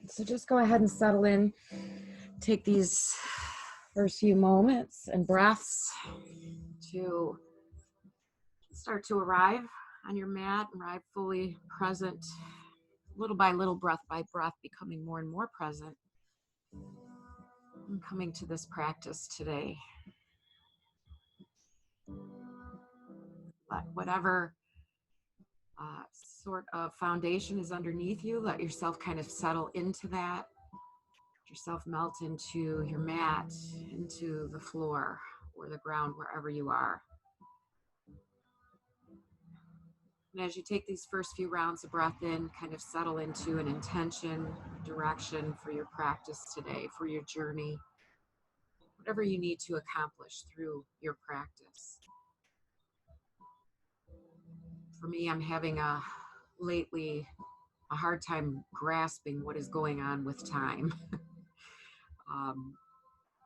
So just go ahead and settle in. Take these first few moments and breaths to start to arrive on your mat, arrive fully present, little by little, breath by breath, becoming more and more present. And coming to this practice today. Let whatever sort of foundation is underneath you, let yourself kind of settle into that. Let yourself melt into your mat, into the floor or the ground, wherever you are. And as you take these first few rounds of breath in, kind of settle into an intention, direction for your practice today, for your journey, whatever you need to accomplish through your practice. For me, I'm having lately a hard time grasping what is going on with time.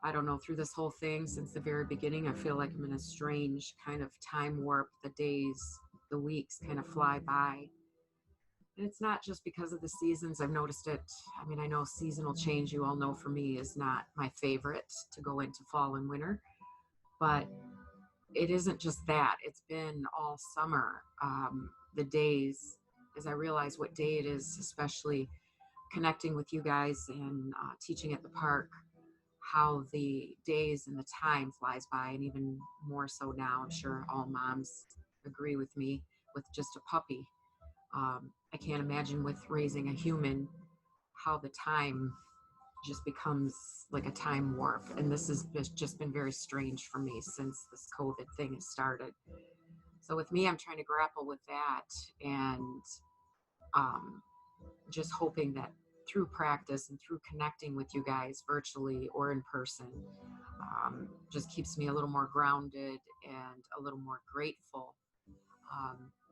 I don't know, through this whole thing, since the very beginning, I feel like I'm in a strange kind of time warp. The days, the weeks kind of fly by. And it's not just because of the seasons. I've noticed it. I mean, I know seasonal change, you all know, for me is not my favorite to go into fall and winter. But it isn't just that. It's been all summer. The days, as I realize what day it is, especially connecting with you guys and teaching at the park, how the days and the time flies by, and even more so now. I'm sure all moms agree with me with just a puppy. I can't imagine with raising a human how the time just becomes like a time warp. And this has just been very strange for me since this COVID thing has started. So with me, I'm trying to grapple with that and just hoping that through practice and through connecting with you guys virtually or in person, just keeps me a little more grounded and a little more grateful,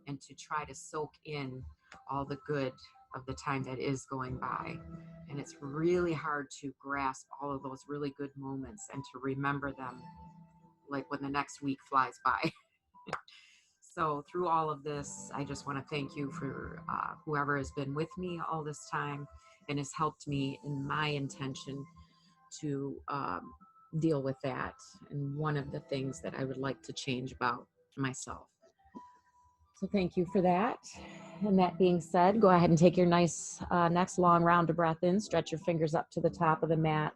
and to try to soak in all the good of the time that is going by. And it's really hard to grasp all of those really good moments and to remember them like when the next week flies by. So through all of this, I just want to thank you for whoever has been with me all this time and has helped me in my intention to deal with that. And one of the things that I would like to change about myself. So thank you for that. And that being said, go ahead and take your nice next long round of breath in. Stretch your fingers up to the top of the mat.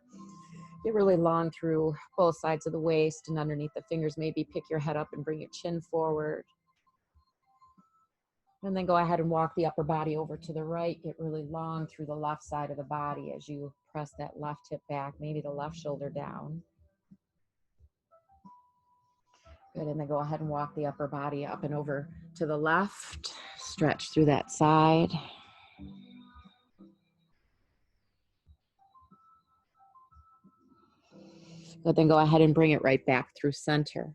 Get really long through both sides of the waist and underneath the fingers. Maybe pick your head up and bring your chin forward. And then go ahead and walk the upper body over to the right. Get really long through the left side of the body as you press that left hip back, maybe the left shoulder down. Good, and then go ahead and walk the upper body up and over to the left. Stretch through that side. Good, then go ahead and bring it right back through center.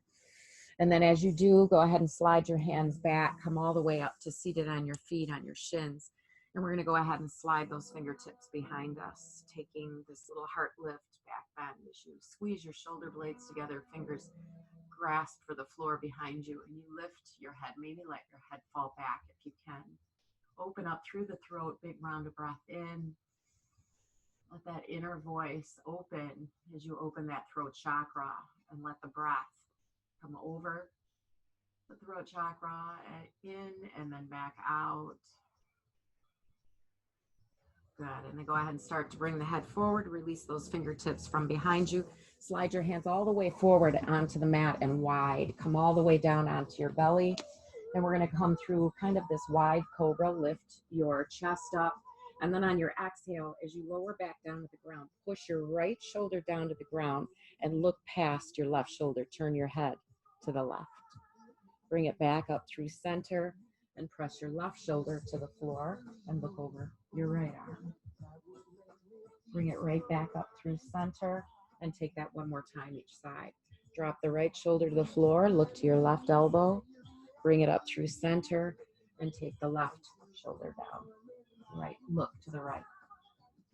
And then as you do, go ahead and slide your hands back, come all the way up to seated on your feet, on your shins. And we're gonna go ahead and slide those fingertips behind us, taking this little heart lift, back bend as you squeeze your shoulder blades together, fingers grasp for the floor behind you, and you lift your head. Maybe let your head fall back if you can. Open up through the throat, big round of breath in. Let that inner voice open as you open that throat chakra, and let the breath come over the throat chakra in and then back out. Good, and then go ahead and start to bring the head forward, release those fingertips from behind you. Slide your hands all the way forward onto the mat and wide. Come all the way down onto your belly. And we're gonna come through kind of this wide cobra, lift your chest up. And then on your exhale, as you lower back down to the ground, push your right shoulder down to the ground and look past your left shoulder. Turn your head to the left. Bring it back up through center and press your left shoulder to the floor and look over your right arm. Bring it right back up through center and take that one more time each side. Drop the right shoulder to the floor, look to your left elbow, bring it up through center and take the left shoulder down. Right, look to the right.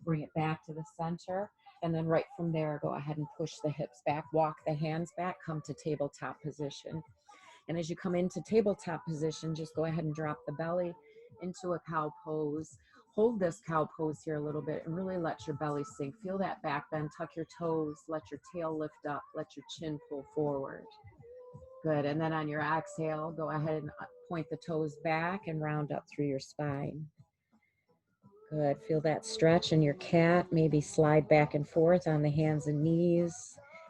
Bring it back to the center, and then right from there, go ahead and push the hips back, walk the hands back, come to tabletop position. And as you come into tabletop position, just go ahead and drop the belly into a cow pose. Hold this cow pose here a little bit and really let your belly sink. Feel that back bend, tuck your toes, let your tail lift up, let your chin pull forward. Good, and then on your exhale, go ahead and point the toes back and round up through your spine. Good, feel that stretch in your cat, maybe slide back and forth on the hands and knees,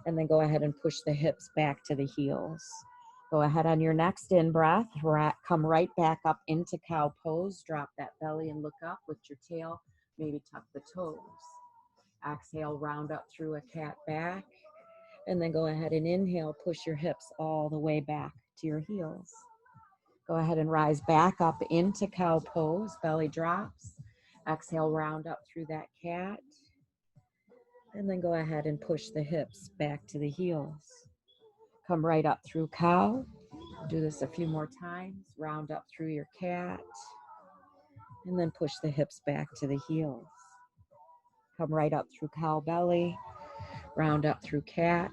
and then go ahead and push the hips back to the heels. Go ahead on your next in-breath, come right back up into cow pose, drop that belly and look up, lift your tail, maybe tuck the toes. Exhale, round up through a cat back, and then go ahead and inhale, push your hips all the way back to your heels. Go ahead and rise back up into cow pose, belly drops. Exhale, round up through that cat, and then go ahead and push the hips back to the heels. Come right up through cow. Do this a few more times. Round up through your cat, and then push the hips back to the heels. Come right up through cow belly, round up through cat,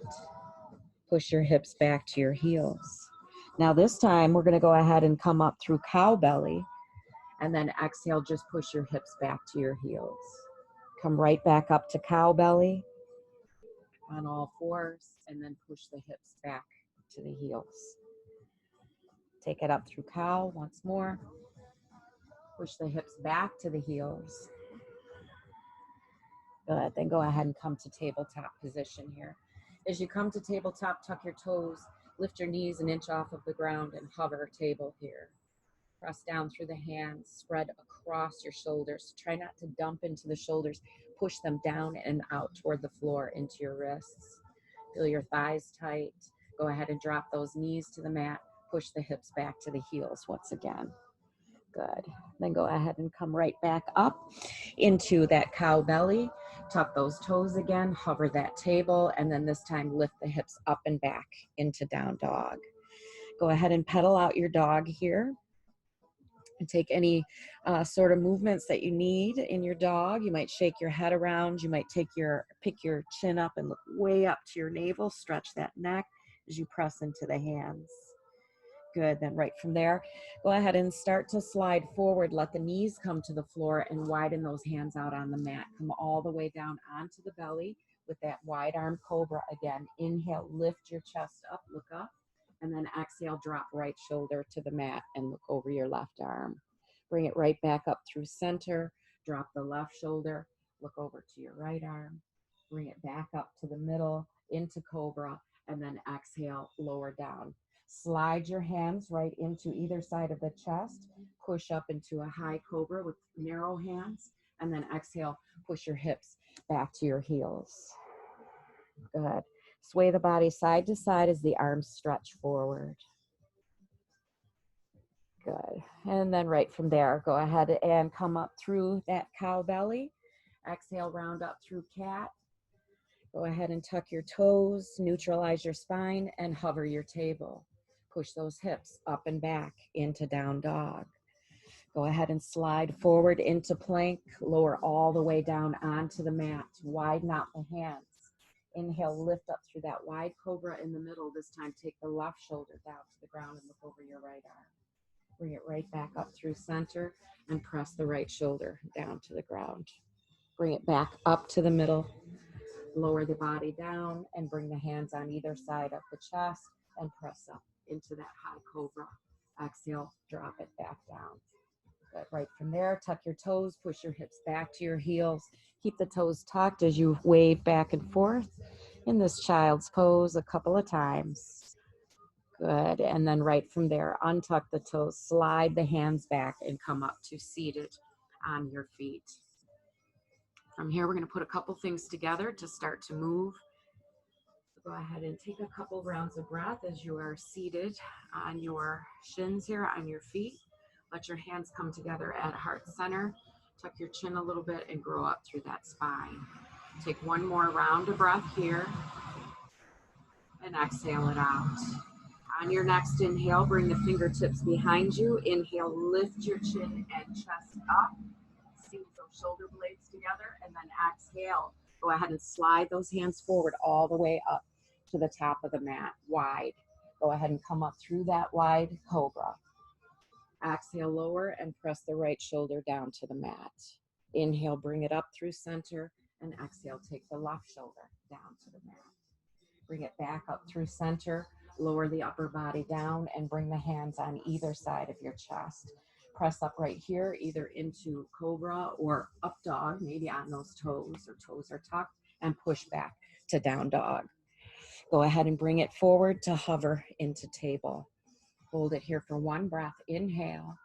push your hips back to your heels. Now this time we're going to go ahead and come up through cow belly, and then exhale, just push your hips back to your heels. Come right back up to cow belly on all fours, and then push the hips back to the heels. Take it up through cow once more. Push the hips back to the heels. Good, then go ahead and come to tabletop position here. As you come to tabletop, tuck your toes, lift your knees an inch off of the ground and hover table here. Press down through the hands, spread across your shoulders. Try not to dump into the shoulders. Push them down and out toward the floor into your wrists. Feel your thighs tight. Go ahead and drop those knees to the mat. Push the hips back to the heels once again. Good. Then go ahead and come right back up into that cow belly. Tuck those toes again, hover that table, and then this time lift the hips up and back into down dog. Go ahead and pedal out your dog here. And take any sort of movements that you need in your dog. You might shake your head around. You might pick your chin up and look way up to your navel. Stretch that neck as you press into the hands. Good, then right from there, go ahead and start to slide forward. Let the knees come to the floor and widen those hands out on the mat. Come all the way down onto the belly with that wide arm cobra. Again, inhale, lift your chest up, look up. And then exhale, drop right shoulder to the mat and look over your left arm. Bring it right back up through center. Drop the left shoulder, look over to your right arm. Bring it back up to the middle, into cobra, and then exhale, lower down. Slide your hands right into either side of the chest. Push up into a high cobra with narrow hands. And then exhale, push your hips back to your heels. Good. Sway the body side to side as the arms stretch forward. Good. And then right from there, go ahead and come up through that cow belly. Exhale, round up through cat. Go ahead and tuck your toes, neutralize your spine, and hover your table. Push those hips up and back into down dog. Go ahead and slide forward into plank. Lower all the way down onto the mat. Widen out the hands. Inhale, lift up through that wide cobra in the middle. This time, take the left shoulder down to the ground and look over your right arm. Bring it right back up through center and press the right shoulder down to the ground. Bring it back up to the middle. Lower the body down and bring the hands on either side of the chest and press up into that high cobra. Exhale, drop it back down. Good. Right from there, tuck your toes, push your hips back to your heels. Keep the toes tucked as you wave back and forth in this child's pose a couple of times. Good. And then right from there, untuck the toes, slide the hands back, and come up to seated on your feet. From here, we're going to put a couple things together to start to move. So go ahead and take a couple rounds of breath as you are seated on your shins here on your feet. Let your hands come together at heart center. Tuck your chin a little bit and grow up through that spine. Take one more round of breath here and exhale it out. On your next inhale, bring the fingertips behind you. Inhale, lift your chin and chest up. Sink those shoulder blades together, and then exhale. Go ahead and slide those hands forward all the way up to the top of the mat, wide. Go ahead and come up through that wide cobra. Exhale, lower and press the right shoulder down to the mat. Inhale, bring it up through center, and exhale, take the left shoulder down to the mat. Bring it back up through center, lower the upper body down, and bring the hands on either side of your chest. Press up right here, either into cobra or up dog, maybe on those toes, or toes are tucked, and push back to down dog. Go ahead and bring it forward to hover into table. Hold it here for one breath. Inhale.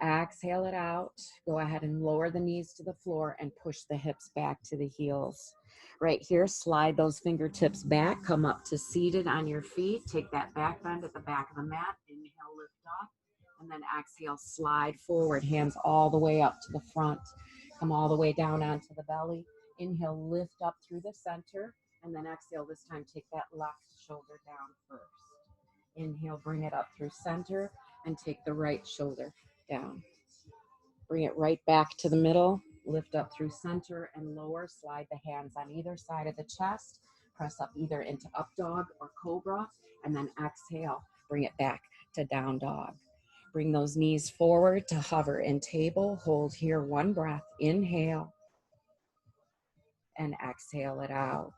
Exhale it out. Go ahead and lower the knees to the floor and push the hips back to the heels. Right here, slide those fingertips back. Come up to seated on your feet. Take that back bend at the back of the mat. Inhale, lift up. And then exhale, slide forward. Hands all the way up to the front. Come all the way down onto the belly. Inhale, lift up through the center. And then exhale, this time take that left shoulder down first. Inhale, bring it up through center and take the right shoulder down. Bring it right back to the middle. Lift up through center and lower. Slide the hands on either side of the chest. Press up either into up dog or cobra. And then exhale, bring it back to down dog. Bring those knees forward to hover in table. Hold here one breath. Inhale and exhale it out.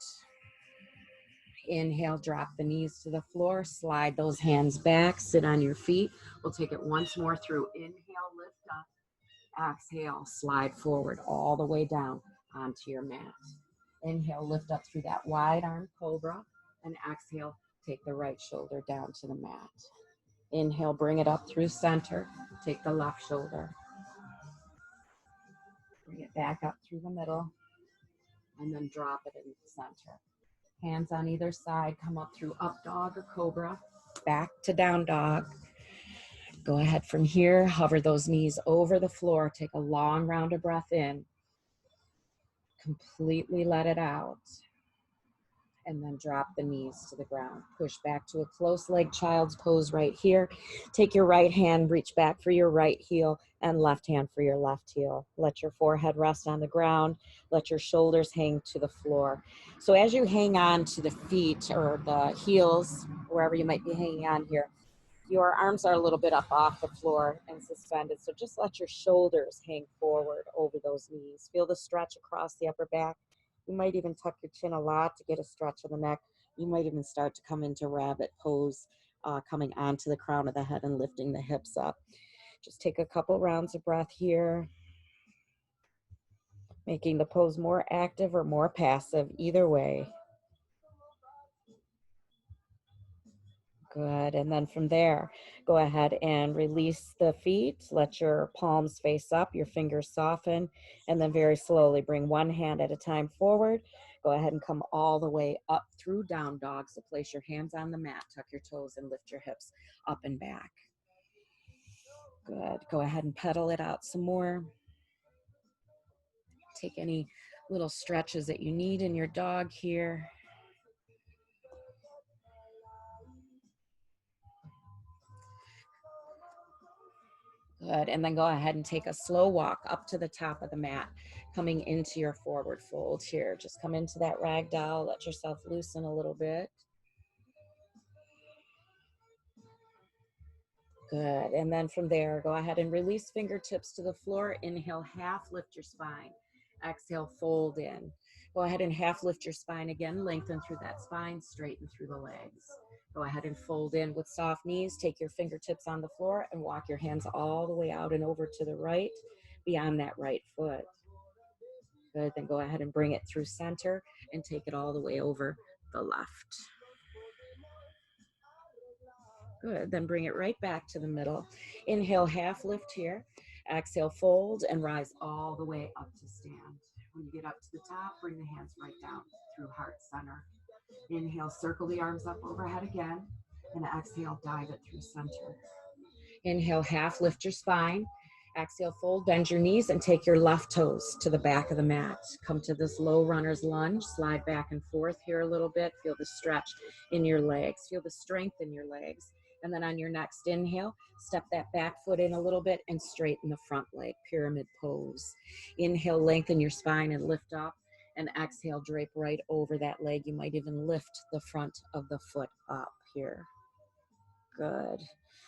Inhale, drop the knees to the floor, slide those hands back, sit on your feet. We'll take it once more through. Inhale, lift up. Exhale, slide forward all the way down onto your mat. Inhale, lift up through that wide arm cobra, and exhale, take the right shoulder down to the mat. Inhale, bring it up through center, take the left shoulder. Bring it back up through the middle, and then drop it in the center. Hands on either side, come up through up dog or cobra, back to down dog. Go ahead from here, hover those knees over the floor, take a long round of breath in, completely let it out, and then drop the knees to the ground. Push back to a close leg child's pose right here. Take your right hand, reach back for your right heel, and left hand for your left heel. Let your forehead rest on the ground. Let your shoulders hang to the floor. So as you hang on to the feet or the heels, wherever you might be hanging on here, your arms are a little bit up off the floor and suspended. So just let your shoulders hang forward over those knees. Feel the stretch across the upper back. You might even tuck your chin a lot to get a stretch of the neck. You might even start to come into rabbit pose, coming onto the crown of the head and lifting the hips up. Just take a couple rounds of breath here, making the pose more active or more passive, either way. Good, and then from there, go ahead and release the feet. Let your palms face up, your fingers soften, and then very slowly bring one hand at a time forward. Go ahead and come all the way up through down dog. So place your hands on the mat, tuck your toes, and lift your hips up and back. Good, go ahead and pedal it out some more. Take any little stretches that you need in your dog here. Good, and then go ahead and take a slow walk up to the top of the mat, coming into your forward fold here. Just come into that ragdoll, let yourself loosen a little bit. Good, and then from there, go ahead and release fingertips to the floor. Inhale, half lift your spine. Exhale, fold in. Go ahead and half lift your spine again, lengthen through that spine, straighten through the legs. Go ahead and fold in with soft knees. Take your fingertips on the floor and walk your hands all the way out and over to the right, beyond that right foot. Good, then go ahead and bring it through center and take it all the way over the left. Good, then bring it right back to the middle. Inhale, half lift here. Exhale, fold and rise all the way up to stand. When you get up to the top, bring the hands right down through heart center. Inhale, circle the arms up overhead again, and exhale, dive it through center. Inhale, half lift your spine. Exhale, fold, bend your knees, and take your left toes to the back of the mat. Come to this low runner's lunge. Slide back and forth here a little bit. Feel the stretch in your legs. Feel the strength in your legs. And then on your next inhale, step that back foot in a little bit and straighten the front leg, pyramid pose. Inhale, lengthen your spine and lift up. And exhale, drape right over that leg. You might even lift the front of the foot up here. Good.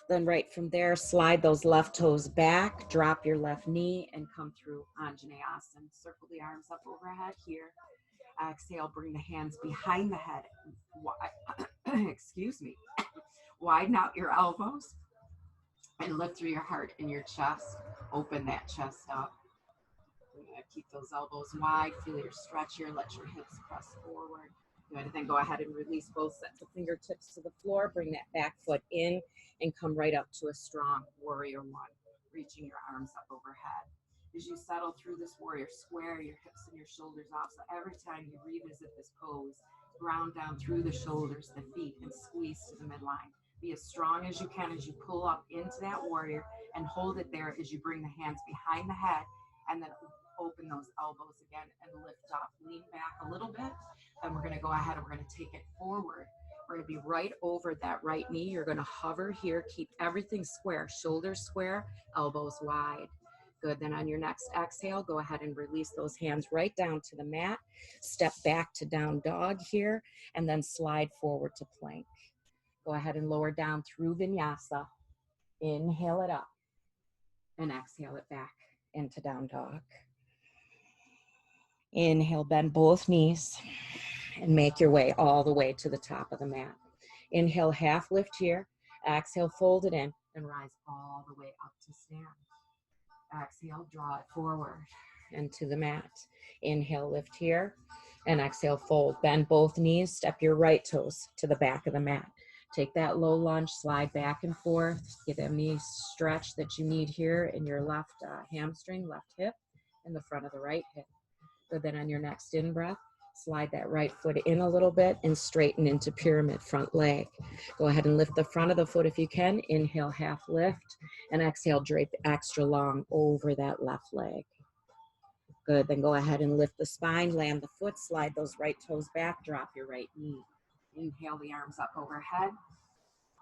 Then right from there, slide those left toes back, drop your left knee, and come through Anjaneyasana. Circle the arms up overhead here. Exhale, bring the hands behind the head. Excuse me. Widen out your elbows and lift through your heart and your chest. Open that chest up. Keep those elbows wide. Feel your stretch here. Let your hips press forward. Good. Then go ahead and release both sets of fingertips to the floor. Bring that back foot in and come right up to a strong warrior one, reaching your arms up overhead. As you settle through this warrior square, your hips and your shoulders off. So every time you revisit this pose, ground down through the shoulders, the feet, and squeeze to the midline. Be as strong as you can as you pull up into that warrior and hold it there as you bring the hands behind the head and then open those elbows again and lift up. Lean back a little bit. And we're going to go ahead and we're going to take it forward. We're going to be right over that right knee. You're going to hover here. Keep everything square. Shoulders square, elbows wide. Good. Then on your next exhale, go ahead and release those hands right down to the mat. Step back to down dog here, and then slide forward to plank. Go ahead and lower down through vinyasa. Inhale it up, and exhale it back into down dog. Inhale, bend both knees, and make your way all the way to the top of the mat. Inhale, half lift here. Exhale, fold it in, and rise all the way up to stand. Exhale, draw it forward and to the mat. Inhale, lift here, and exhale, fold. Bend both knees, step your right toes to the back of the mat. Take that low lunge, slide back and forth. Get any stretch that you need here in your left hamstring, left hip, and the front of the right hip. Good. Then on your next in-breath, slide that right foot in a little bit and straighten into pyramid front leg. Go ahead and lift the front of the foot if you can. Inhale, half lift, and exhale, drape extra long over that left leg. Good. Then go ahead and lift the spine, land the foot, slide those right toes back, drop your right knee. Inhale the arms up overhead.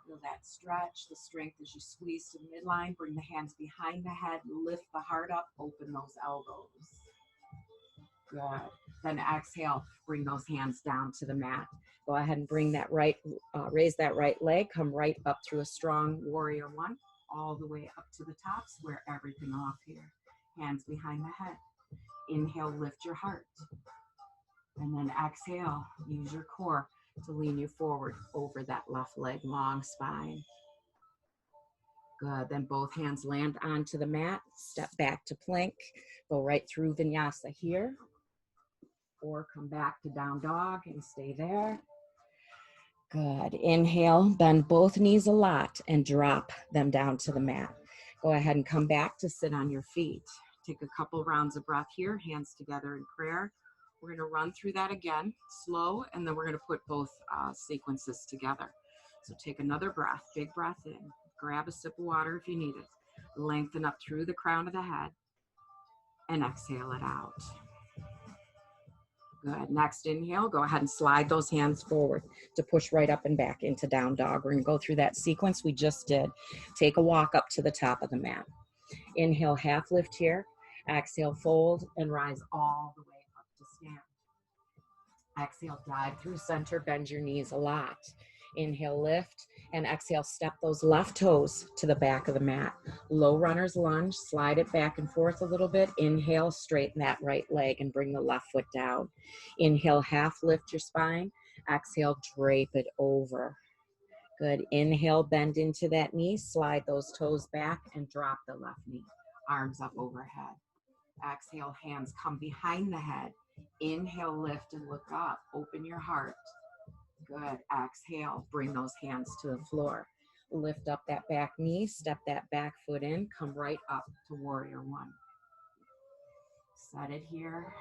Feel that stretch, the strength as you squeeze to the midline. Bring the hands behind the head, lift the heart up, open those elbows. Good. Then exhale, bring those hands down to the mat. Go ahead and bring that raise that right leg, come right up through a strong warrior one, all the way up to the top, square everything off here. Hands behind the head. Inhale, lift your heart. And then exhale, use your core to lean you forward over that left leg, long spine. Good. Then both hands land onto the mat, step back to plank, go right through vinyasa here. Or come back to down dog and stay there. Good. Inhale, bend both knees a lot and drop them down to the mat. Go ahead and come back to sit on your feet. Take a couple rounds of breath here, hands together in prayer. We're going to run through that again, slow, and then we're going to put both sequences together. So take another breath, big breath in. Grab a sip of water if you need it. Lengthen up through the crown of the head and exhale it out. Good. Next inhale, go ahead and slide those hands forward to push right up and back into down dog. We're going to go through that sequence we just did. Take a walk up to the top of the mat. Inhale, half lift here. Exhale, fold and rise all the way up to stand. Exhale, dive through center, bend your knees a lot. Inhale, lift, and exhale, step those left toes to the back of the mat. Low runner's lunge, slide it back and forth a little bit. Inhale, straighten that right leg and bring the left foot down. Inhale, half lift your spine. Exhale, drape it over. Good. Inhale, bend into that knee, slide those toes back and drop the left knee. Arms up overhead. Exhale, hands come behind the head. Inhale, lift and look up. Open your heart. Good. Exhale, bring those hands to the floor. Lift up that back knee, step that back foot in, come right up to warrior one. Set it here.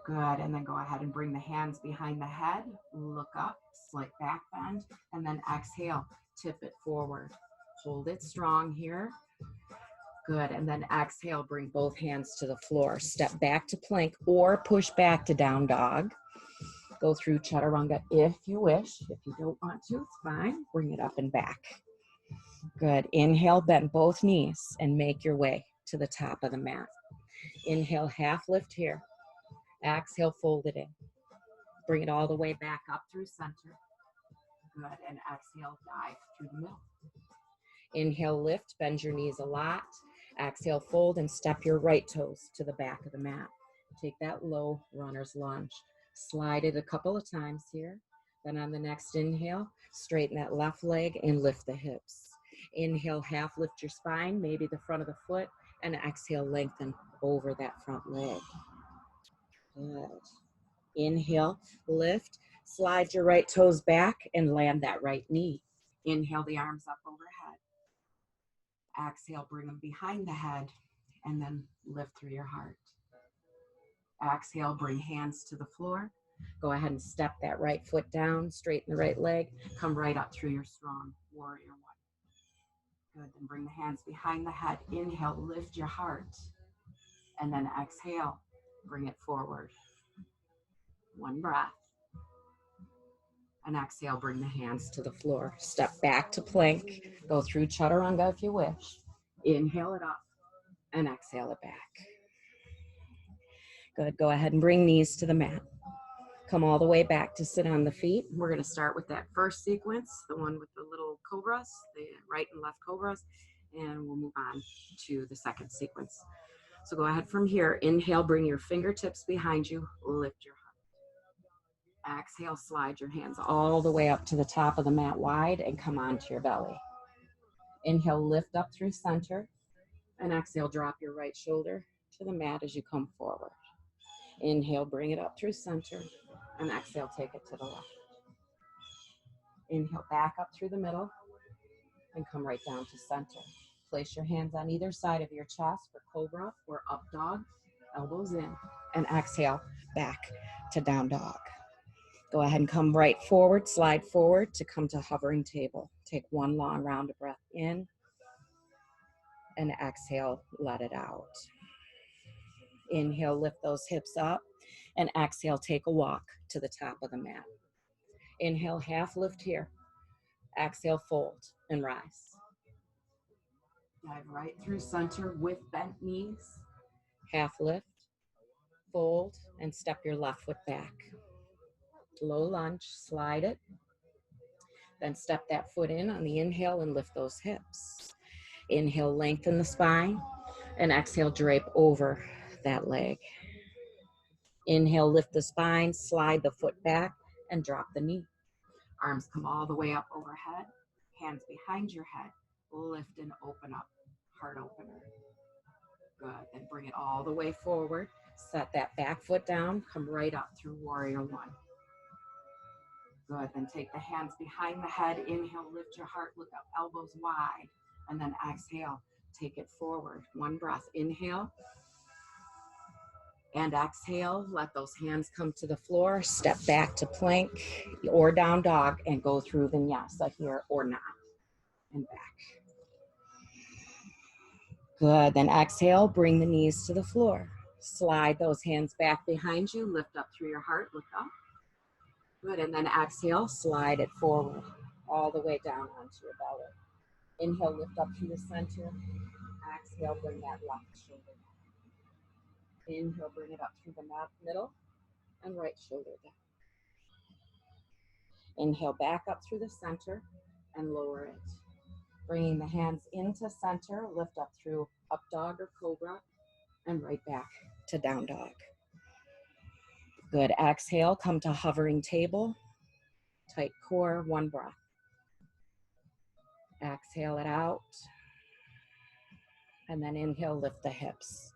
Good. And then go ahead and bring the hands behind the head. Look up, slight back bend, and then exhale, tip it forward. Hold it strong here. Good. And then exhale, bring both hands to the floor. Step back to plank or push back to down dog. Go through chaturanga if you wish. If you don't want to, it's fine. Bring it up and back. Good. Inhale, bend both knees and make your way to the top of the mat. Inhale, half lift here. Exhale, fold it in. Bring it all the way back up through center. Good. And exhale, dive through the middle. Inhale, lift, bend your knees a lot. Exhale, fold and step your right toes to the back of the mat. Take that low runner's lunge. Slide it a couple of times here. Then on the next inhale, straighten that left leg and lift the hips. Inhale, half lift your spine, maybe the front of the foot, and exhale, lengthen over that front leg. Good. Inhale, lift, slide your right toes back and land that right knee. Inhale the arms up overhead. Exhale, bring them behind the head and then lift through your heart. Exhale, bring hands to the floor. Go ahead and step that right foot down, straighten the right leg, come right up through your strong warrior one. Good, then bring the hands behind the head. Inhale, lift your heart. And then exhale, bring it forward. One breath. And exhale, bring the hands to the floor. Step back to plank. Go through chaturanga if you wish. Inhale it up and exhale it back. Good, go ahead and bring knees to the mat. Come all the way back to sit on the feet. We're gonna start with that first sequence, the one with the little cobras, the right and left cobras, and we'll move on to the second sequence. So go ahead from here. Inhale, bring your fingertips behind you, lift your heart. Exhale, slide your hands all the way up to the top of the mat wide and come onto your belly. Inhale, lift up through center, and exhale, drop your right shoulder to the mat as you come forward. Inhale, bring it up through center, and exhale, take it to the left. Inhale, back up through the middle, and come right down to center. Place your hands on either side of your chest for cobra or up dog, elbows in, and exhale, back to down dog. Go ahead and come right forward, slide forward to come to hovering table. Take one long round of breath in, and exhale, let it out. Inhale, lift those hips up, and exhale, take a walk to the top of the mat. Inhale, half lift here. Exhale, fold and rise. Dive right through center with bent knees. Half lift, fold, and step your left foot back. Low lunge, slide it. Then step that foot in on the inhale and lift those hips. Inhale, lengthen the spine, and exhale, drape over that leg. Inhale, lift the spine, slide the foot back, and drop the knee. Arms come all the way up overhead, hands behind your head, lift and open up, heart opener. Good, then bring it all the way forward, set that back foot down, come right up through warrior one. Good, then take the hands behind the head, inhale, lift your heart, look up, elbows wide, and then exhale, take it forward. One breath, inhale, and exhale, let those hands come to the floor, step back to plank or down dog, and go through vinyasa here or not, and back. Good, then exhale, bring the knees to the floor. Slide those hands back behind you, lift up through your heart, look up. Good, and then exhale, slide it forward, all the way down onto your belly. Inhale, lift up through the center. Exhale, bring that left shoulder down. Inhale, bring it up through the middle, and right shoulder down. Inhale, back up through the center, and lower it. Bringing the hands into center, lift up through up dog or cobra, and right back to down dog. Good, exhale, come to hovering table. Tight core, one breath. Exhale it out. And then inhale, lift the hips.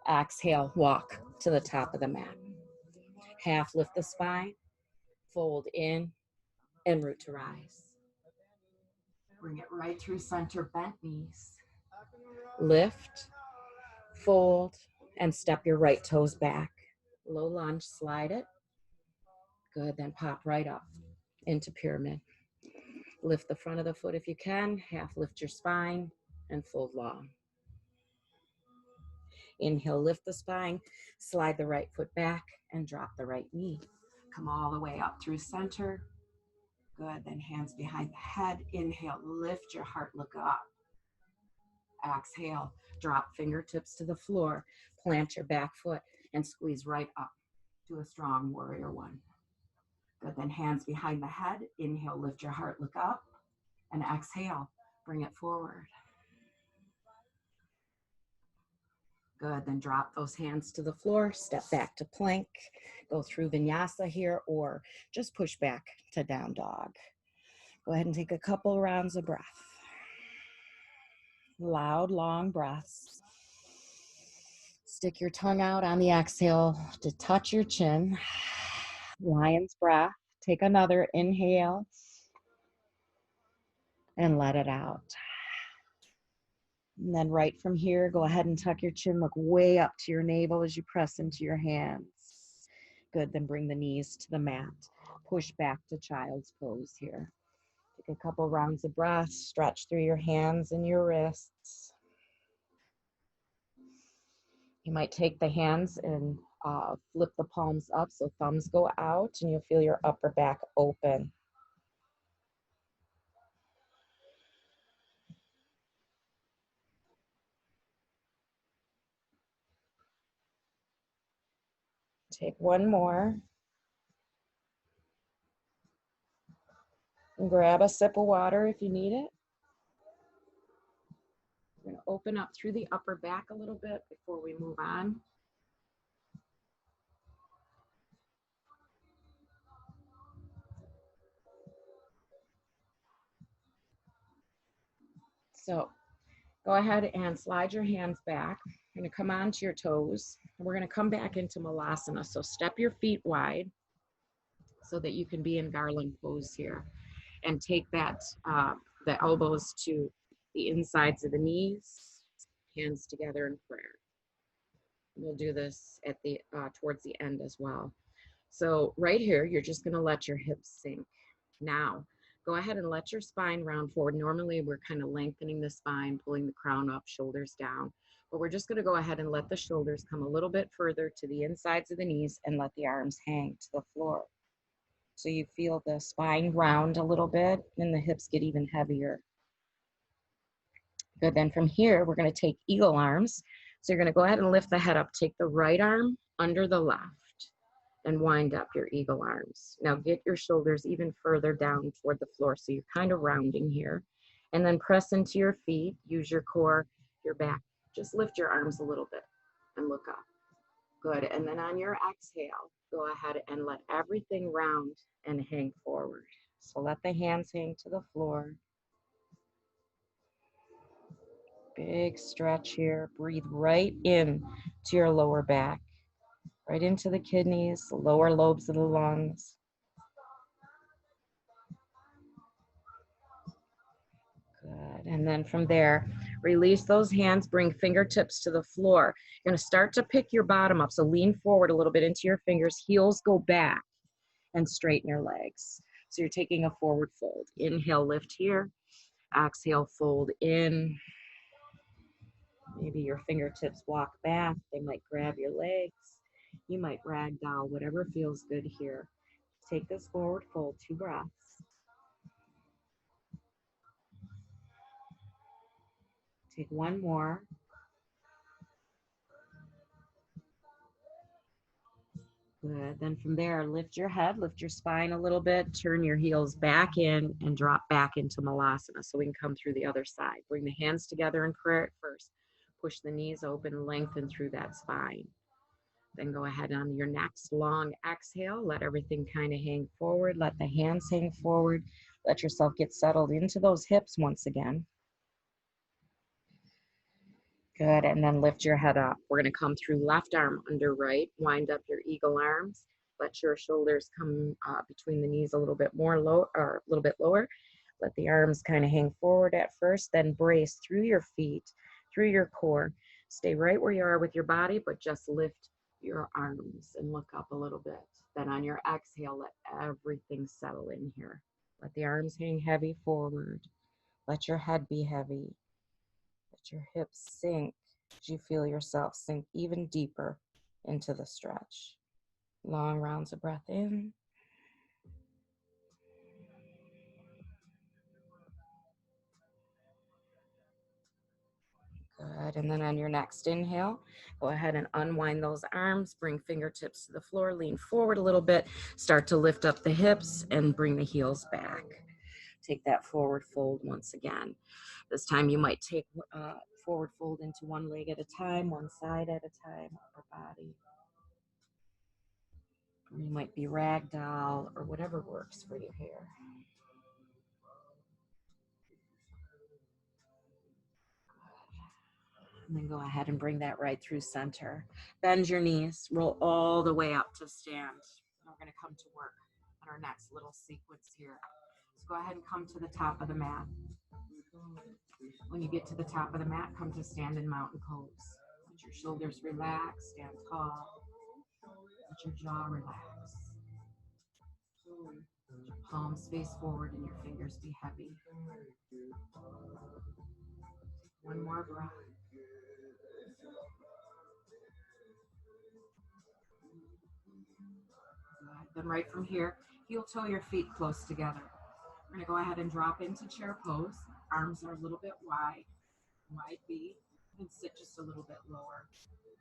Exhale, walk to the top of the mat. Half lift the spine, fold in, and root to rise. Bring it right through center, bent knees. Lift, fold, and step your right toes back. Low lunge, slide it. Good, then pop right up into pyramid. Lift the front of the foot if you can, half lift your spine, and fold long. Inhale, lift the spine, slide the right foot back, and drop the right knee. Come all the way up through center. Good, then hands behind the head. Inhale, lift your heart, look up. Exhale, drop fingertips to the floor, plant your back foot, and squeeze right up to a strong warrior one. Good, then hands behind the head. Inhale, lift your heart, look up. And exhale, Bring it forward. Good, then drop those hands to the floor, step back to plank, go through vinyasa here, or just push back to down dog. Go ahead and take a couple rounds of breath. Loud, long breaths. Stick your tongue out on the exhale to touch your chin. Lion's breath. Take another inhale and let it out. And then right from here, go ahead and tuck your chin, look way up to your navel as you press into your hands. Good, then bring the knees to the mat. Push back to child's pose here. Take a couple rounds of breath, stretch through your hands and your wrists. You might take the hands and flip the palms up so thumbs go out and you'll feel your upper back open. Take one more. And grab a sip of water if you need it. We're going to open up through the upper back a little bit before we move on. So go ahead and slide your hands back. You're going to come onto your toes. And we're going to come back into Malasana. So step your feet wide so that you can be in garland pose here. And take that, the elbows to the insides of the knees, hands together in prayer. We'll do this at the towards the end as well. So right here, you're just going to let your hips sink. Now, go ahead and let your spine round forward. Normally, we're kind of lengthening the spine, pulling the crown up, shoulders down. But we're just going to go ahead and let the shoulders come a little bit further to the insides of the knees and let the arms hang to the floor. So you feel the spine round a little bit and the hips get even heavier. Good, then from here, we're going to take eagle arms. So you're going to go ahead and lift the head up. Take the right arm under the left and wind up your eagle arms. Now get your shoulders even further down toward the floor. So you're kind of rounding here. And then press into your feet. Use your core, your back. Just lift your arms a little bit and look up. Good, and then on your exhale, go ahead and let everything round and hang forward. So let the hands hang to the floor. Big stretch here. Breathe right in to your lower back, right into the kidneys, the lower lobes of the lungs. Good, and then from there, release those hands, bring fingertips to the floor. You're gonna start to pick your bottom up, so lean forward a little bit into your fingers, heels go back, and straighten your legs. So you're taking a forward fold. Inhale, lift here. Exhale, fold in. Maybe your fingertips walk back. They might grab your legs. You might ragdoll, whatever feels good here. Take this forward fold, 2 breaths. Take one more. Good. Then from there, lift your head, lift your spine a little bit, turn your heels back in and drop back into Malasana so we can come through the other side. Bring the hands together in prayer at first. Push the knees open, lengthen through that spine. Then go ahead on your next long exhale. Let everything kind of hang forward. Let the hands hang forward. Let yourself get settled into those hips once again. Good, and then lift your head up. We're going to come through left arm under right. Wind up your eagle arms. Let your shoulders come between the knees a little bit more low, or a little bit lower. Let the arms kind of hang forward at first, then brace through your feet, through your core. Stay right where you are with your body, but just lift your arms and look up a little bit. Then on your exhale, let everything settle in here. Let the arms hang heavy forward. Let your head be heavy. Let your hips sink as you feel yourself sink even deeper into the stretch. Long rounds of breath in. Good, and then on your next inhale, go ahead and unwind those arms, bring fingertips to the floor, lean forward a little bit, start to lift up the hips and bring the heels back. Take that forward fold once again. This time you might take forward fold into one leg at a time, one side at a time, upper body. Or you might be ragdoll or whatever works for your hair. And then go ahead and bring that right through center. Bend your knees, roll all the way up to stand. And we're going to come to work on our next little sequence here. So go ahead and come to the top of the mat. When you get to the top of the mat, come to stand in mountain pose. Let your shoulders relax, stand tall. Let your jaw relax. Let your palms face forward and your fingers be heavy. One more breath. Good. Then right from here, heel toe your feet close together. We're going to go ahead and drop into chair pose. Arms are a little bit wide V, and sit just a little bit lower.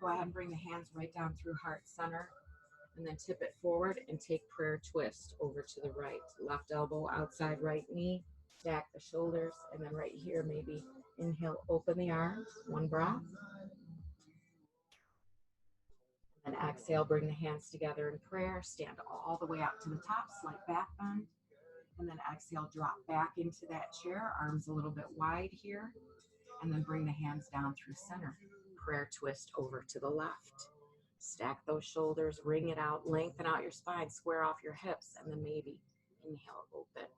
Go ahead and bring the hands right down through heart center, and then tip it forward and take prayer twist over to the right. Left elbow outside right knee, stack the shoulders, and then right here, maybe inhale, open the arms, one breath. And then exhale, bring the hands together in prayer, stand all the way up to the top, slight back bend. And then exhale, drop back into that chair, arms a little bit wide here. And then bring the hands down through center. Prayer twist over to the left. Stack those shoulders, ring it out, lengthen out your spine, square off your hips, and then maybe inhale, open.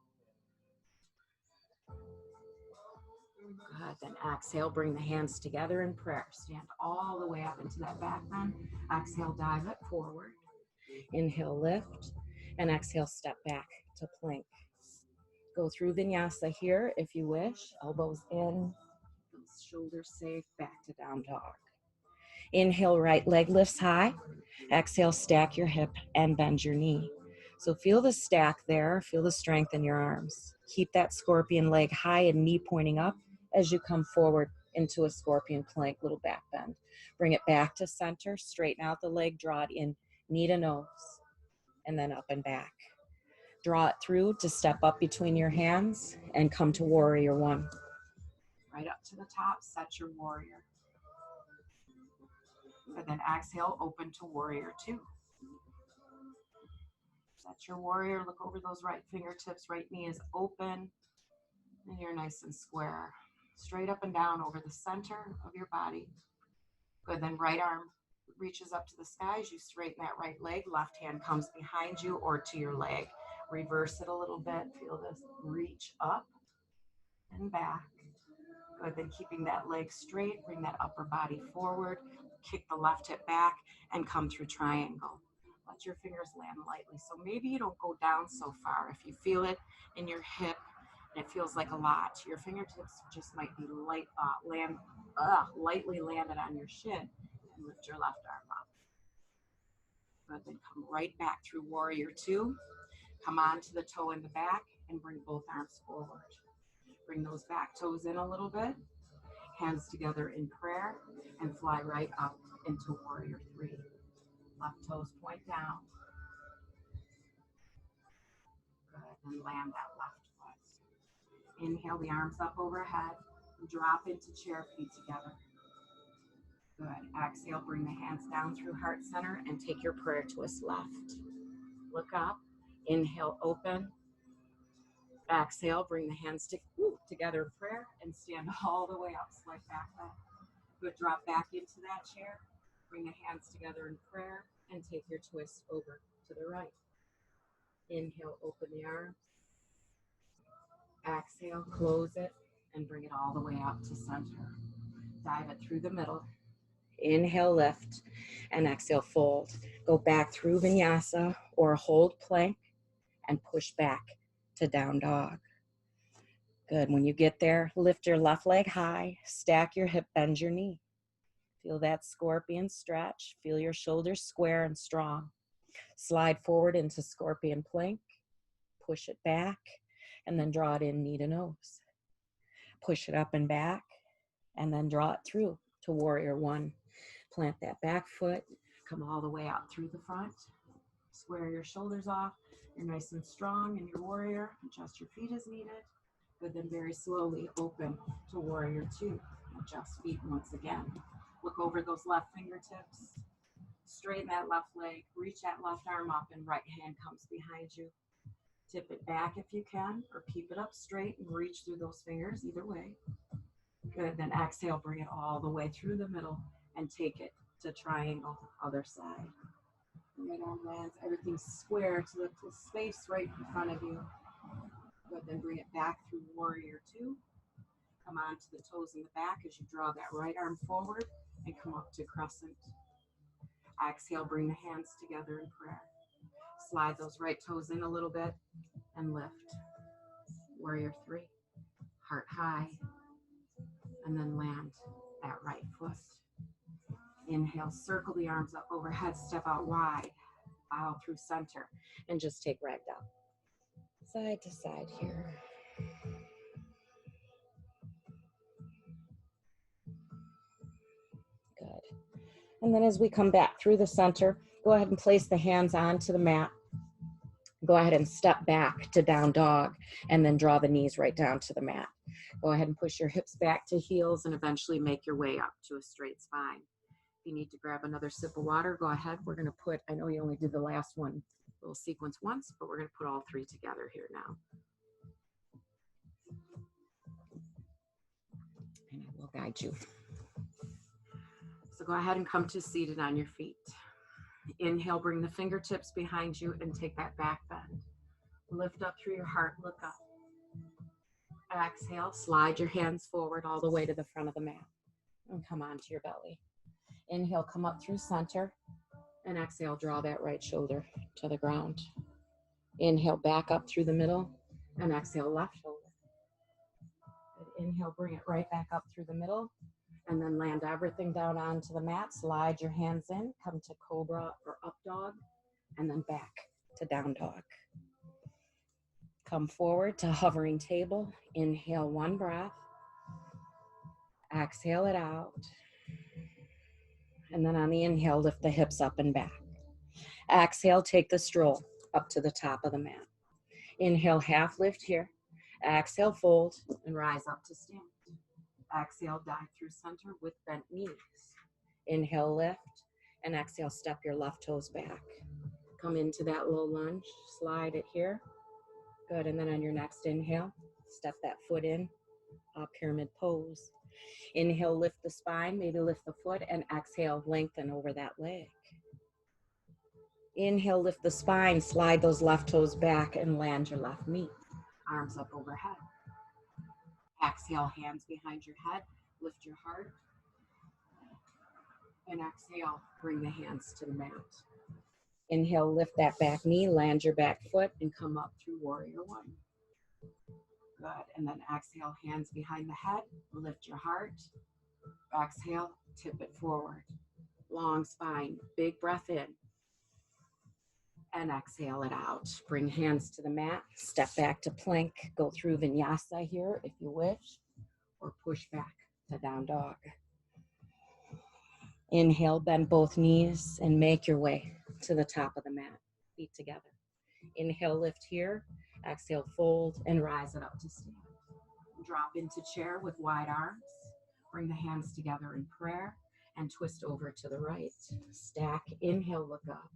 Good. Then exhale, bring the hands together in prayer. Stand all the way up into that back bend. Exhale, dive it forward. Inhale, lift, and exhale, step back to plank. Go through vinyasa here if you wish. Elbows in, shoulders safe, back to down dog. Inhale, right leg lifts high. Exhale, stack your hip and bend your knee. So feel the stack there, feel the strength in your arms. Keep that scorpion leg high and knee pointing up as you come forward into a scorpion plank, little back bend. Bring it back to center, straighten out the leg, draw it in, knee to nose, and then up and back. Draw it through to step up between your hands and come to warrior one. Right up to the top, set your warrior. And then exhale, open to warrior two. Set your warrior, look over those right fingertips, right knee is open, and you're nice and square. Straight up and down over the center of your body. Good, then right arm reaches up to the sky as you straighten that right leg, left hand comes behind you or to your leg. Reverse it a little bit, feel this reach up and back. Good, then keeping that leg straight, bring that upper body forward, kick the left hip back, and come through triangle. Let your fingers land lightly. So maybe you don't go down so far. If you feel it in your hip, and it feels like a lot, your fingertips just might be lightly landed on your shin, and lift your left arm up. Good, then come right back through warrior two. Come on to the toe in the back and bring both arms forward. Bring those back toes in a little bit. Hands together in prayer and fly right up into warrior three. Left toes point down. Good, and land that left foot. Inhale the arms up overhead. Drop into chair, feet together. Good. Exhale, bring the hands down through heart center and take your prayer twist left. Look up. Inhale, open. Exhale, bring the hands together in prayer and stand all the way up, slight back bend. Good, drop back into that chair. Bring the hands together in prayer and take your twist over to the right. Inhale, open the arms. Exhale, close it, and bring it all the way up to center. Dive it through the middle. Inhale, lift, and exhale, fold. Go back through vinyasa or hold plank and push back to down dog. Good. When you get there, lift your left leg high, stack your hip, bend your knee. Feel that scorpion stretch. Feel your shoulders square and strong. Slide forward into scorpion plank. Push it back, and then draw it in knee to nose. Push it up and back, and then draw it through to warrior one. Plant that back foot. Come all the way out through the front. Square your shoulders off. You're nice and strong in your warrior. Adjust your feet as needed. Good, then very slowly open to warrior two. Adjust feet once again. Look over those left fingertips. Straighten that left leg. Reach that left arm up and right hand comes behind you. Tip it back if you can, or keep it up straight and reach through those fingers, either way. Good, then exhale, bring it all the way through the middle and take it to triangle, other side. Right arm lands, everything's square to the space right in front of you. Good, then bring it back through warrior two. Come on to the toes in the back as you draw that right arm forward and come up to crescent. Exhale, bring the hands together in prayer. Slide those right toes in a little bit and lift. Warrior three, heart high, and then land that right foot. Inhale, circle the arms up overhead, step out wide, bow through center, and just take ragdoll. Side to side here. Good. And then as we come back through the center, go ahead and place the hands onto the mat. Go ahead and step back to down dog and then draw the knees right down to the mat. Go ahead and push your hips back to heels and eventually make your way up to a straight spine. If you need to grab another sip of water, go ahead. We're going to put, I know you only did the last one, little sequence once, but we're going to put all three together here now. And I will guide you. So go ahead and come to seated on your feet. Inhale, bring the fingertips behind you and take that back bend. Lift up through your heart, look up. Exhale, slide your hands forward all the way to the front of the mat and come onto your belly. Inhale, come up through center, and exhale, draw that right shoulder to the ground. Inhale, back up through the middle, and exhale, left shoulder. Good. Inhale, bring it right back up through the middle, and then land everything down onto the mat. Slide your hands in, come to cobra or up dog, and then back to down dog. Come forward to hovering table. Inhale, one breath. Exhale it out. And then on the inhale, lift the hips up and back. Exhale, take the stroll up to the top of the mat. Inhale, half lift here. Exhale, fold and rise up to stand. Exhale, dive through center with bent knees. Inhale, lift, and exhale, step your left toes back. Come into that low lunge, slide it here. Good, and then on your next inhale, step that foot in, pyramid pose. Inhale, lift the spine, maybe lift the foot, and exhale, lengthen over that leg. Inhale, lift the spine, slide those left toes back and land your left knee. Arms up overhead. Exhale, hands behind your head, lift your heart. And exhale, bring the hands to the mat. Inhale, lift that back knee, land your back foot, and come up through warrior one. Good, and then exhale, hands behind the head, lift your heart. Exhale, tip it forward. Long spine, big breath in. And exhale it out. Bring hands to the mat, step back to plank, go through vinyasa here if you wish, or push back to down dog. Inhale, bend both knees and make your way to the top of the mat, feet together. Inhale, lift here. Exhale, fold and rise it up to stand. Drop into chair with wide arms. Bring the hands together in prayer and twist over to the right. Stack, inhale, look up.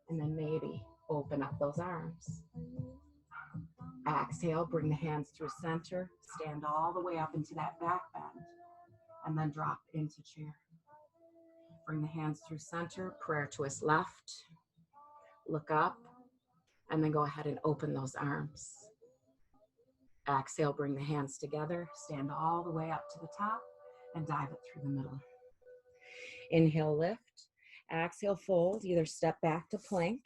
And then maybe open up those arms. Exhale, bring the hands through center. Stand all the way up into that back bend. And then drop into chair. Bring the hands through center. Prayer twist left. Look up. And then go ahead and open those arms. Exhale, bring the hands together. Stand all the way up to the top and dive it through the middle. Inhale, lift. Exhale, fold. Either step back to plank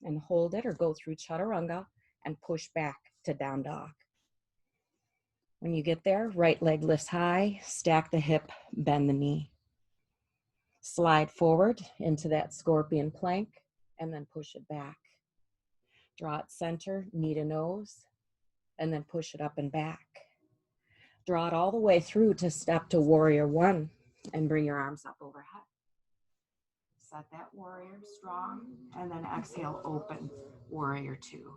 and hold it or go through chaturanga and push back to down dog. When you get there, right leg lifts high, stack the hip, bend the knee. Slide forward into that scorpion plank and then push it back. Draw it center, knee to nose, and then push it up and back. Draw it all the way through to step to warrior one and bring your arms up overhead. Set that warrior strong and then exhale, open warrior two.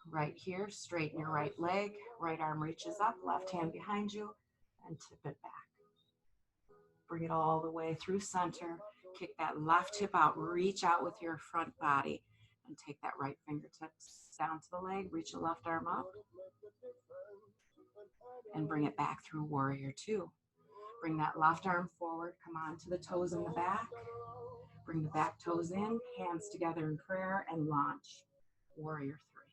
Right here, straighten your right leg, right arm reaches up, left hand behind you, and tip it back. Bring it all the way through center. Kick that left hip out, reach out with your front body, and take that right fingertips down to the leg, reach the left arm up, and bring it back through warrior two. Bring that left arm forward, come on to the toes in the back. Bring the back toes in, hands together in prayer, and launch. Warrior three.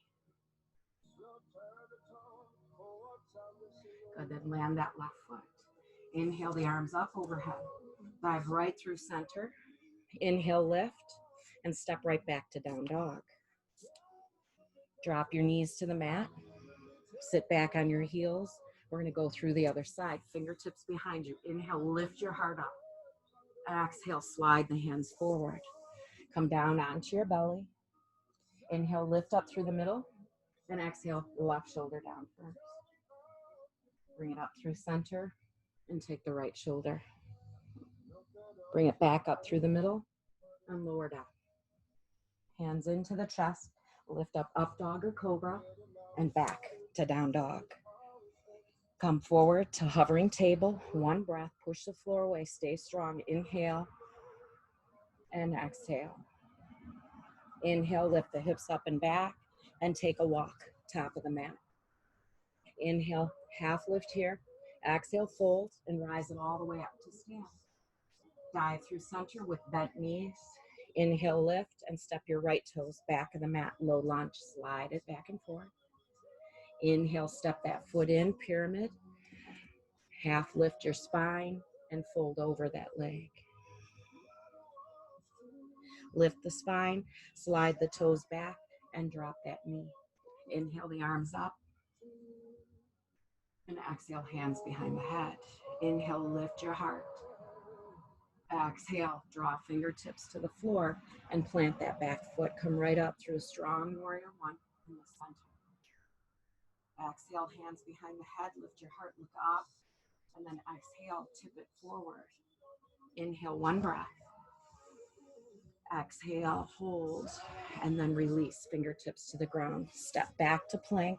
Good, then land that left foot. Inhale the arms up overhead. Dive right through center. Inhale, lift, and step right back to down dog. Drop your knees to the mat. Sit back on your heels. We're going to go through the other side. Fingertips behind you. Inhale, lift your heart up. Exhale, slide the hands forward. Come down onto your belly. Inhale, lift up through the middle. Then exhale, left shoulder down first. Bring it up through center and take the right shoulder. Bring it back up through the middle and lower down. Hands into the chest. Lift up dog or cobra, and back to down dog. Come forward to hovering table. One breath. Push the floor away. Stay strong. Inhale and exhale. Inhale, lift the hips up and back, and take a walk, top of the mat. Inhale, half lift here. Exhale, fold, and rise it all the way up to stand. Dive through center with bent knees. Inhale, lift, and step your right toes back of the mat. Low lunge, slide it back and forth. Inhale, step that foot in, pyramid. Half lift your spine and fold over that leg. Lift the spine, slide the toes back, and drop that knee. Inhale the arms up. And exhale, hands behind the head. Inhale, lift your heart. Exhale, draw fingertips to the floor and plant that back foot. Come right up through a strong warrior one in the center. Exhale, hands behind the head. Lift your heart, look up. And then exhale, tip it forward. Inhale, one breath. Exhale, hold, and then release, fingertips to the ground. Step back to plank.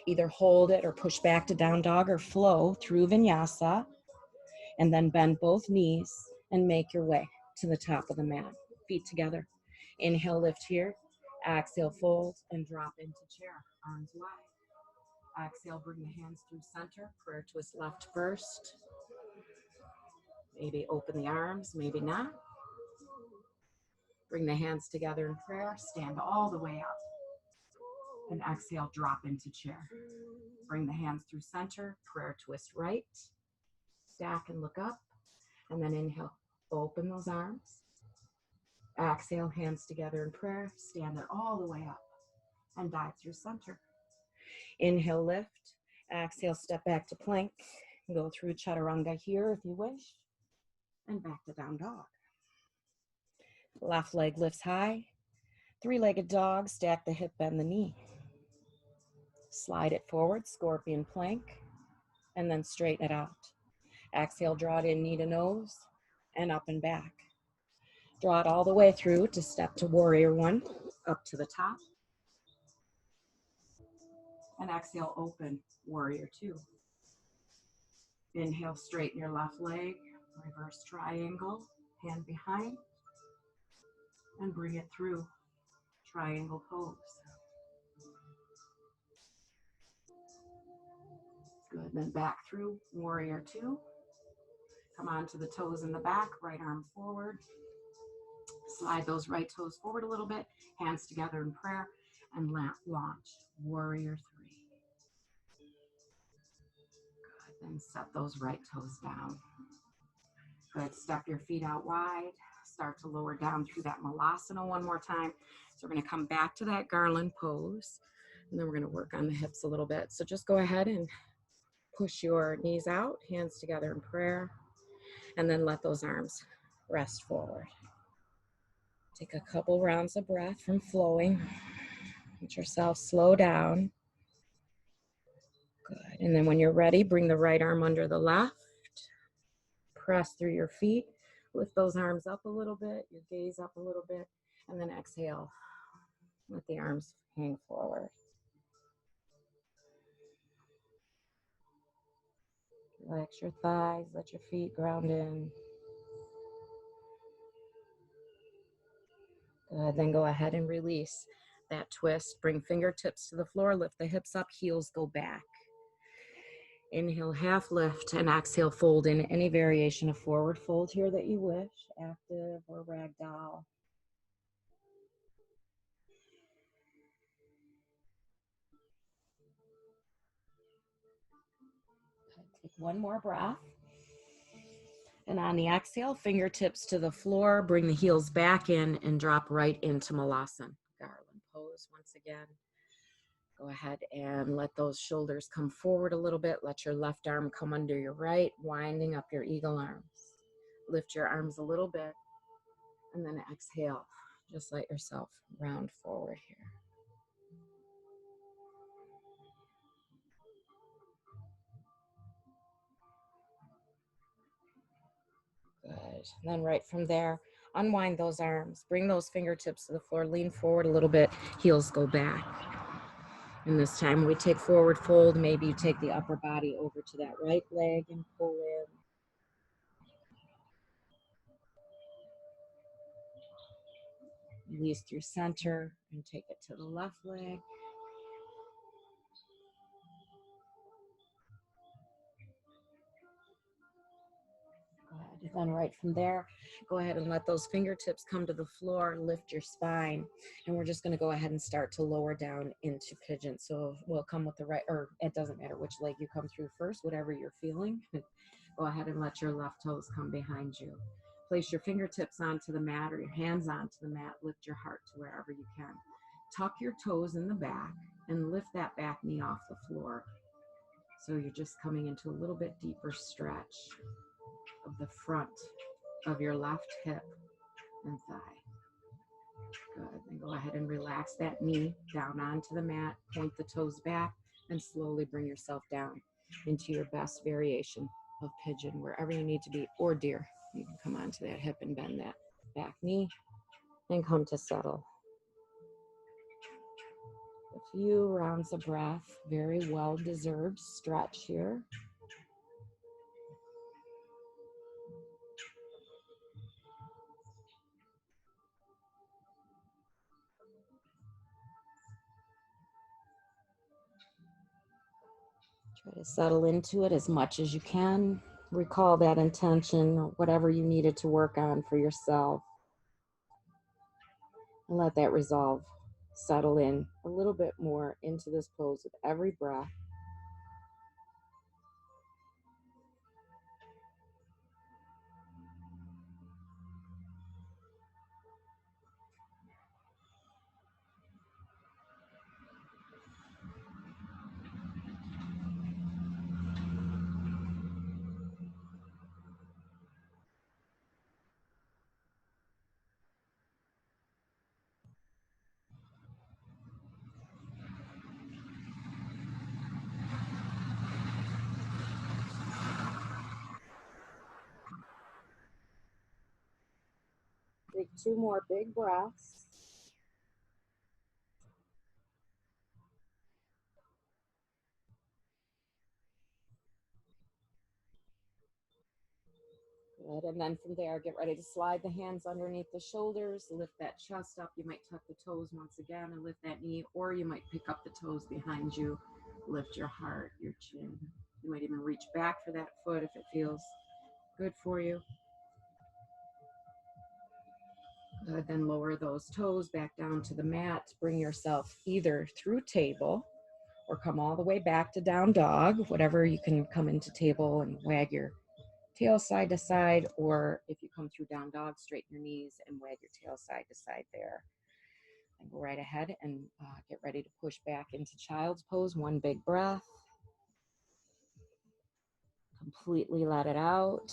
Either hold it or push back to down dog or flow through vinyasa. And then bend both knees and make your way to the top of the mat. Feet together. Inhale, lift here. Exhale, fold and drop into chair. Arms wide. Exhale, bring the hands through center. Prayer twist left first. Maybe open the arms, maybe not. Bring the hands together in prayer. Stand all the way up. And exhale, drop into chair. Bring the hands through center. Prayer twist right. Stack and look up. And then inhale, open those arms. Exhale, hands together in prayer. Stand it all the way up and dive through center. Inhale, lift. Exhale, step back to plank. Go through chaturanga here if you wish. And back to down dog. Left leg lifts high. Three-legged dog. Stack the hip, bend the knee. Slide it forward, scorpion plank. And then straighten it out. Exhale, draw it in knee to nose. And up and back. Draw it all the way through to step to warrior one. Up to the top. And exhale, open, warrior two. Inhale, straighten your left leg, reverse triangle, hand behind, and bring it through, triangle pose. Good, then back through, warrior two. Come on to the toes in the back, right arm forward. Slide those right toes forward a little bit, hands together in prayer, and launch, warrior three. Good, then set those right toes down. Good, step your feet out wide, start to lower down through that malasana one more time. So we're gonna come back to that garland pose, and then we're gonna work on the hips a little bit. So just go ahead and push your knees out, hands together in prayer, and then let those arms rest forward. Take a couple rounds of breath from flowing. Let yourself slow down. Good, and then when you're ready, bring the right arm under the left. Press through your feet. Lift those arms up a little bit, your gaze up a little bit, and then exhale. Let the arms hang forward. Relax your thighs, let your feet ground in. Good, then go ahead and release that twist. Bring fingertips to the floor, lift the hips up, heels go back. Inhale, half lift, and exhale, fold in any variation of forward fold here that you wish, active or ragdoll. Take one more breath. And on the exhale, fingertips to the floor, bring the heels back in and drop right into Malasana. Garland pose once again. Go ahead and let those shoulders come forward a little bit. Let your left arm come under your right, winding up your eagle arms. Lift your arms a little bit and then exhale. Just let yourself round forward here. Good. And then right from there, unwind those arms. Bring those fingertips to the floor. Lean forward a little bit. Heels go back. And this time we take forward fold. Maybe you take the upper body over to that right leg and pull in. Release through center and take it to the left leg. Good. Then right from there, go ahead and let those fingertips come to the floor, lift your spine. And we're just gonna go ahead and start to lower down into pigeon. So we'll come with the right, or it doesn't matter which leg you come through first, whatever you're feeling. Go ahead and let your left toes come behind you. Place your fingertips onto the mat or your hands onto the mat. Lift your heart to wherever you can. Tuck your toes in the back and lift that back knee off the floor. So you're just coming into a little bit deeper stretch of the front of your left hip and thigh. Good. Then go ahead and relax that knee down onto the mat. Point the toes back and slowly bring yourself down into your best variation of pigeon, wherever you need to be, or deer. You can come onto that hip and bend that back knee and come to settle. A few rounds of breath, very well deserved stretch here. Try to settle into it as much as you can. Recall that intention, whatever you needed to work on for yourself. And let that resolve settle in a little bit more into this pose with every breath. Take 2 more big breaths. Good. And then from there, get ready to slide the hands underneath the shoulders, lift that chest up. You might tuck the toes once again and lift that knee, or you might pick up the toes behind you, lift your heart, your chin. You might even reach back for that foot if it feels good for you. Good. Then lower those toes back down to the mat. Bring yourself either through table or come all the way back to down dog, whatever. You can come into table and wag your tail side to side, or if you come through down dog, straighten your knees and wag your tail side to side there. And go right ahead and get ready to push back into child's pose. One big breath. Completely let it out.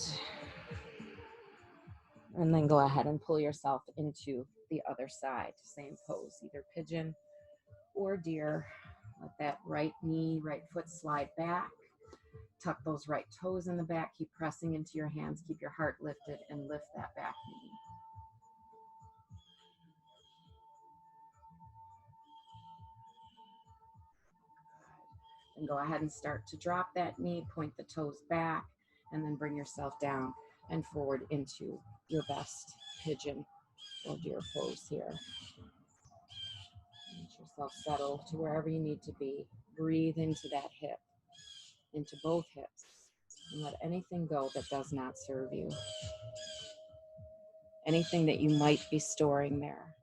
And then go ahead and pull yourself into the other side. Same pose, either pigeon or deer. Let that right knee, right foot slide back. Tuck those right toes in the back. Keep pressing into your hands. Keep your heart lifted and lift that back knee. And go ahead and start to drop that knee, point the toes back, and then bring yourself down and forward into your best pigeon or deer pose here. Let yourself settle to wherever you need to be. Breathe into that hip, into both hips, and let anything go that does not serve you. Anything that you might be storing there.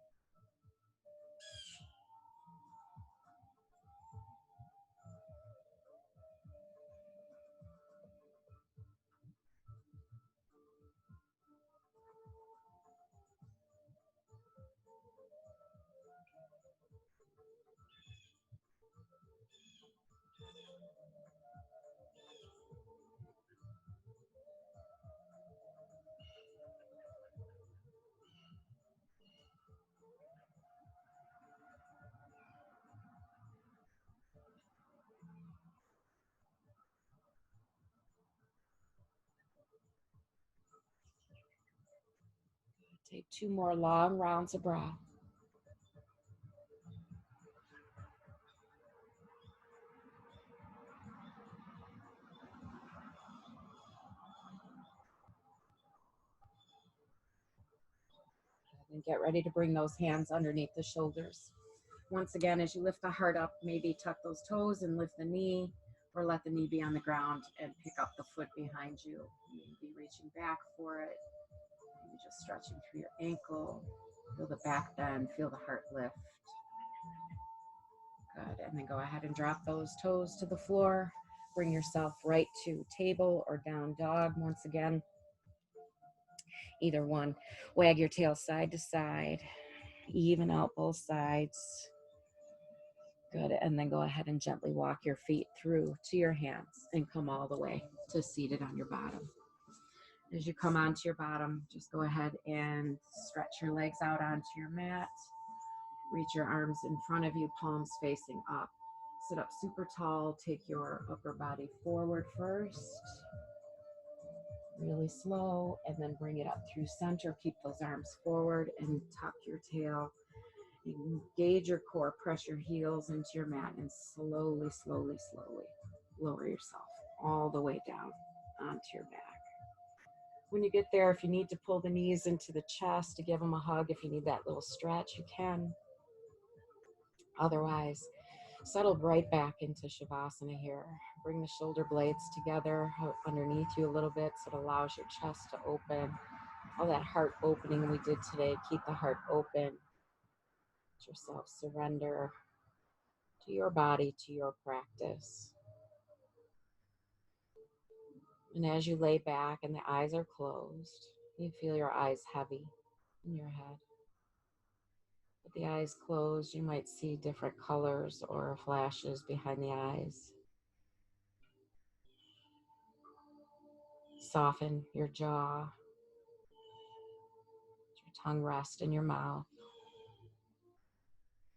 Take 2 more long rounds of breath. And get ready to bring those hands underneath the shoulders. Once again, as you lift the heart up, maybe tuck those toes and lift the knee, or let the knee be on the ground and pick up the foot behind you. Maybe reaching back for it. Maybe just stretching through your ankle. Feel the back bend, feel the heart lift. Good, and then go ahead and drop those toes to the floor. Bring yourself right to table or down dog once again. Either one. Wag your tail side to side. Even out both sides. Good, and then go ahead and gently walk your feet through to your hands and come all the way to seated on your bottom. As you come onto your bottom, just go ahead and stretch your legs out onto your mat. Reach your arms in front of you, palms facing up. Sit up super tall. Take your upper body forward first. Really slow, and then bring it up through center. Keep those arms forward and tuck your tail. Engage your core, press your heels into your mat, and slowly, slowly, slowly lower yourself all the way down onto your back. When you get there, if you need to pull the knees into the chest to give them a hug, if you need that little stretch, you can. Otherwise, settle right back into Shavasana here. Bring the shoulder blades together underneath you a little bit so it allows your chest to open. All that heart opening we did today, keep the heart open. Let yourself surrender to your body, to your practice. And as you lay back and the eyes are closed, you feel your eyes heavy in your head. With the eyes closed, you might see different colors or flashes behind the eyes. Soften your jaw. Let your tongue rest in your mouth.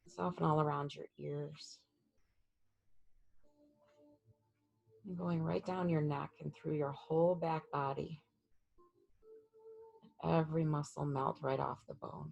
Soften all around your ears. And going right down your neck and through your whole back body. Every muscle melt right off the bone.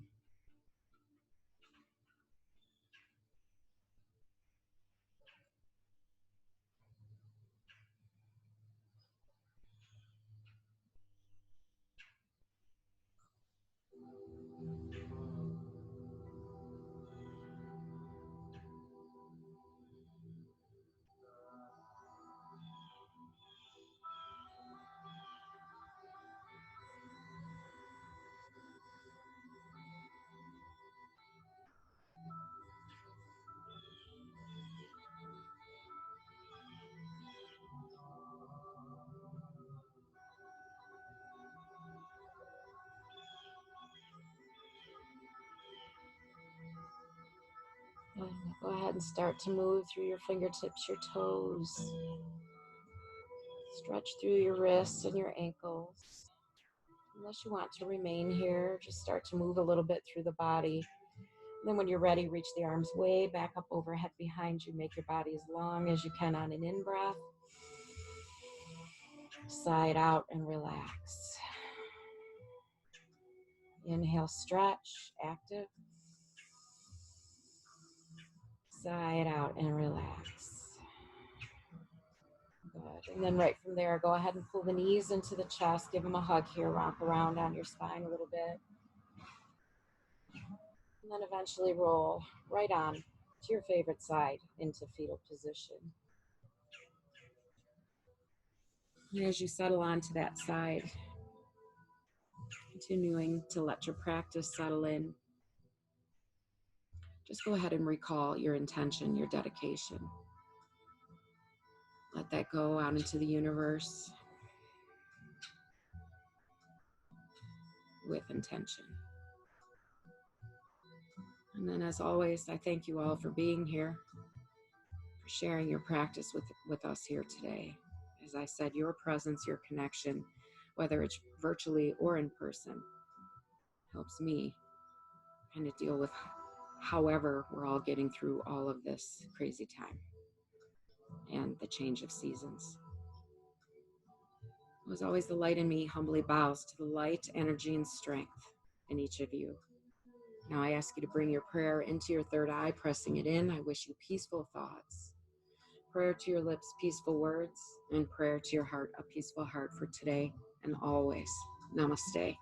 And go ahead and start to move through your fingertips, your toes. Stretch through your wrists and your ankles. Unless you want to remain here, just start to move a little bit through the body. And then when you're ready, reach the arms way back up overhead behind you. Make your body as long as you can on an in-breath. Side out and relax. Inhale, stretch, active. Side out and relax. Good. And then right from there, go ahead and pull the knees into the chest. Give them a hug here. Rock around on your spine a little bit. And then eventually roll right on to your favorite side into fetal position. And as you settle onto that side, continuing to let your practice settle in, just go ahead and recall your intention, your dedication. Let that go out into the universe with intention. And then, as always, I thank you all for being here, for sharing your practice with us here today. As I said, your presence, your connection, whether it's virtually or in person, helps me kind of deal with however we're all getting through all of this crazy time and the change of seasons. As always, the light in me humbly bows to the light, energy, and strength in each of you. Now I ask you to bring your prayer into your third eye, pressing it in. I wish you peaceful thoughts. Prayer to your lips, peaceful words, and prayer to your heart, a peaceful heart for today and always. Namaste.